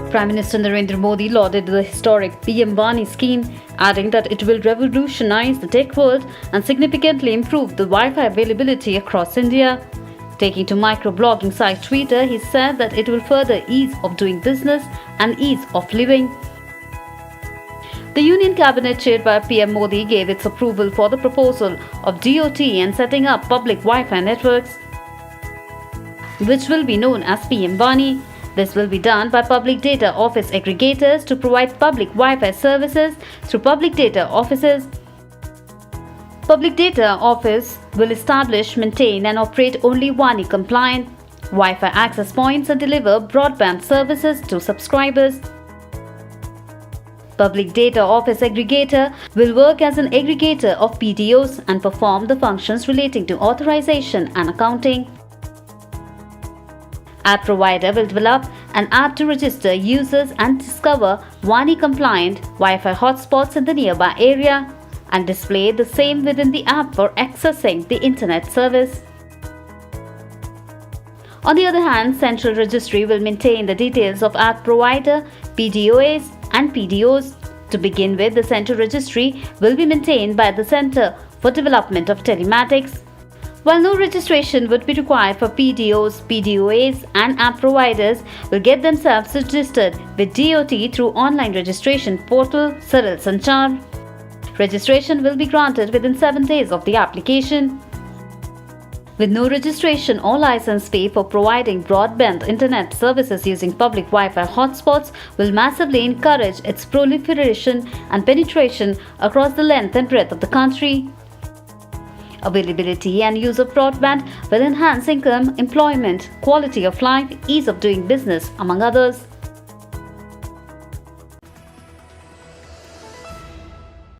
Prime Minister Narendra Modi lauded the historic PM-WANI scheme, adding that it will revolutionize the tech world and significantly improve the Wi-Fi availability across India. Taking to microblogging site Twitter, he said that it will further ease of doing business and ease of living. The Union Cabinet chaired by PM Modi gave its approval for the proposal of DOT and setting up public Wi-Fi networks, which will be known as PM-WANI. This will be done by public data office aggregators to provide public Wi-Fi services through public data offices. Public Data Office will establish, maintain and operate only WANI-compliant Wi-Fi access points and deliver broadband services to subscribers. Public Data Office Aggregator will work as an aggregator of PDOs and perform the functions relating to authorization and accounting. App provider will develop an app to register users and discover WANI-compliant Wi-Fi hotspots in the nearby area and display the same within the app for accessing the internet service. On the other hand, Central Registry will maintain the details of app provider, PDOs and PDOs. To begin with, the Central Registry will be maintained by the Center for Development of Telematics. While no registration would be required for PDOs, PDOs and app providers will get themselves registered with DOT through online registration portal Saral Sanchar. Registration will be granted within 7 days of the application. With no registration or license fee for providing broadband internet services using public Wi-Fi hotspots will massively encourage its proliferation and penetration across the length and breadth of the country. Availability and use of broadband will enhance income, employment, quality of life, ease of doing business, among others.